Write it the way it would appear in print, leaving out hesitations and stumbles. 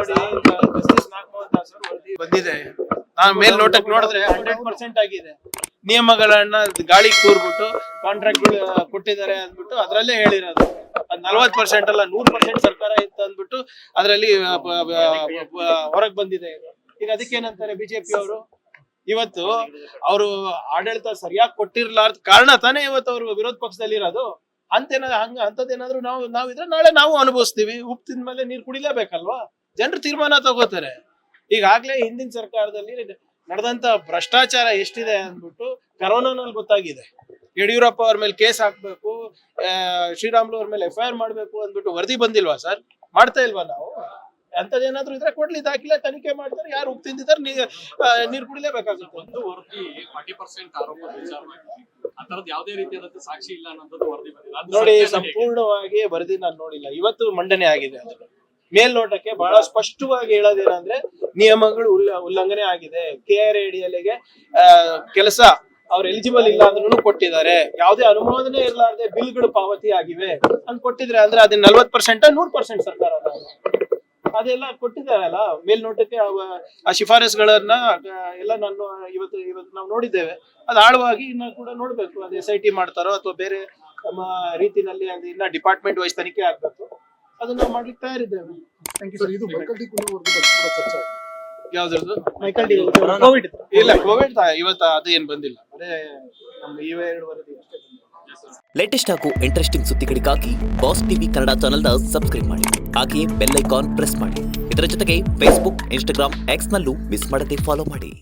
ನೋಡಿ ಜಸ್ಟಿಸ್ ನಾಗಮೋಹನ್ ದಾಸ್ ಅವರು ವರದಿ ಬಂದಿದೆ. ನಾನು ಮೇಲ್ನೋಟಕ್ಕೆ ನೋಡಿದ್ರೆ 100% ಆಗಿದೆ. ನಿಯಮಗಳನ್ನ ಗಾಳಿ ಕೂರ್ಬಿಟ್ಟು ಕಾಂಟ್ರಾಕ್ಟ್ಗಳು ಕೊಟ್ಟಿದ್ದಾರೆ ಅಂದ್ಬಿಟ್ಟು ಅದ್ರಲ್ಲೇ ಹೇಳಿರೋದು. ಅದ್ 40% ಅಲ್ಲ 100% ಸರ್ಕಾರ ಇತ್ತು ಅಂದ್ಬಿಟ್ಟು ಅದ್ರಲ್ಲಿ ಹೊರಗ್ ಬಂದಿದೆ. ಈಗ ಅದಕ್ಕೇನಂತಾರೆ ಬಿಜೆಪಿ ಅವರು, ಇವತ್ತು ಅವರು ಆಡಳಿತ ಸರಿಯಾಗಿ ಕೊಟ್ಟಿರ್ಲಾರ್ದ ಕಾರಣ ತಾನೇ ಇವತ್ತು ಅವರು ವಿರೋಧ ಪಕ್ಷದಲ್ಲಿ ಇರೋದು. ಅಂತದೇನಾದ್ರು ನಾವಿದ್ರೆ ನಾಳೆ ನಾವು ಅನುಭವಿಸ್ತೀವಿ. ಉಪ್ಪು ತಿಂದ್ಮೇಲೆ ನೀರು ಕುಡಿಲೇಬೇಕಲ್ವಾ? ಜನರು ತೀರ್ಮಾನ ತಗೋತಾರೆ. ಈಗಾಗ್ಲೇ ಹಿಂದಿನ ಸರ್ಕಾರದಲ್ಲಿ ನಡೆದಂತ ಭ್ರಷ್ಟಾಚಾರ ಎಷ್ಟಿದೆ ಅಂದ್ಬಿಟ್ಟು ಕರೋನಾನಲ್ಲಿ ಗೊತ್ತಾಗಿದೆ. ಯಡಿಯೂರಪ್ಪ ಅವ್ರ ಮೇಲೆ ಕೇಸ್ ಹಾಕ್ಬೇಕು, ಶ್ರೀರಾಮುಲು ಅವ್ರ ಮೇಲೆ FIR ಮಾಡ್ಬೇಕು ಅಂದ್ಬಿಟ್ಟು ವರದಿ ಬಂದಿಲ್ವಾ ಸರ್? ಮಾಡ್ತಾ ಇಲ್ವಾ ನಾವು? ಅಂತದೇನಾದ್ರು ಇದ್ರೆ ಕೊಡ್ಲಿ, ದಾಖಲೆ ತನಿಖೆ ಮಾಡ್ತಾರೆ. ಯಾರು ಉಪ್ಪು ತಿಂದಿದ್ದಾರೆ ನೀರು ಕುಡಿಲೇಬೇಕಾಗುತ್ತೆ. ಒಂದು ವರದಿ 40% ಆರೋಪದ ವಿಚಾರವಾಗಿ ಆ ತರದ್ ಯಾವುದೇ ರೀತಿಯಾದಂತ ಸಾಕ್ಷಿ ಇಲ್ಲ ಅನ್ನೋದು ವರದಿ ಬಂದಿದೆ. ನೋಡಿ, ಸಂಪೂರ್ಣವಾಗಿ ವರದಿ ನಾನು ನೋಡಿಲ್ಲ, ಇವತ್ತು ಮಂಡನೆ ಆಗಿದೆ. ಅದು ಮೇಲ್ನೋಟಕ್ಕೆ ಬಹಳ ಸ್ಪಷ್ಟವಾಗಿ ಹೇಳೋದೇನಂದ್ರೆ ನಿಯಮಗಳು ಉಲ್ಲಂಘನೆ ಆಗಿದೆ. KRADLಗೆ ಕೆಲಸ ಅವ್ರು ಎಲಿಜಿಬಲ್ ಇಲ್ಲ ಅಂದ್ರೂ ಕೊಟ್ಟಿದ್ದಾರೆ. ಯಾವುದೇ ಅನುಮೋದನೆ ಇರಲಾರ್ದೆ ಬಿಲ್ಗಳು ಪಾವತಿ ಆಗಿವೆ ಅಂತ ಕೊಟ್ಟಿದ್ರೆ ಅಂದ್ರೆ ಅದನ್ನ 40% 100% ಸರ್ಕಾರ ಅದೆಲ್ಲ ಕೊಟ್ಟಿದ್ದಾರಲ್ಲ ಮೇಲ್ನೋಟಕ್ಕೆ. ಆ ಶಿಫಾರಸ್ಗಳನ್ನ ಎಲ್ಲ ನಾನು ಇವತ್ತು ನಾವು ನೋಡಿದ್ದೇವೆ. ಅದು ಆಳವಾಗಿ ಇನ್ನ ಕೂಡ ನೋಡ್ಬೇಕು. ಅದು SIT ಮಾಡ್ತಾರೋ ಅಥವಾ ಬೇರೆ ನಮ್ಮ ರೀತಿನಲ್ಲಿ ಅದು ಇನ್ನ ಡಿಪಾರ್ಟ್ಮೆಂಟ್ ವೈಸ್ ತನಿಖೆ ಆಗ್ಬೇಕು. ಅದನ್ನ ನಾವು ಮಾಡ್ಲಿಕ್ಕೆ ತಯಾರಿದ್ದೇವೆ. ಯಾವ್ದ್ರದ್ದು? ಕೋವಿಡ್ ಇಲ್ಲ, ಕೋವಿಡ್ ಇವತ್ತು ಅದು ಏನ್ ಬಂದಿಲ್ಲ. ಅದೇ ನಮ್ಮ ಇವೆ 2 ವರದಿ ಅಷ್ಟೇ. ಲೇಟೆಸ್ಟ್ ಹಾಗೂ ಇಂಟ್ರೆಸ್ಟಿಂಗ್ ಸುದ್ದಿಗಳಿಗಾಗಿ ಬಾಸ್ ಟಿವಿ ಕನ್ನಡ ಚಾನೆಲ್ನ ಸಬ್ಸ್ಕ್ರೈಬ್ ಮಾಡಿ. ಹಾಗೆಯೇ ಬೆಲ್ ಐಕಾನ್ ಪ್ರೆಸ್ ಮಾಡಿ. ಇದರ ಜೊತೆಗೆ ಫೇಸ್ಬುಕ್, ಇನ್ಸ್ಟಾಗ್ರಾಮ್, X ನಲ್ಲೂ ಮಿಸ್ ಮಾಡದೆ ಫಾಲೋ ಮಾಡಿ.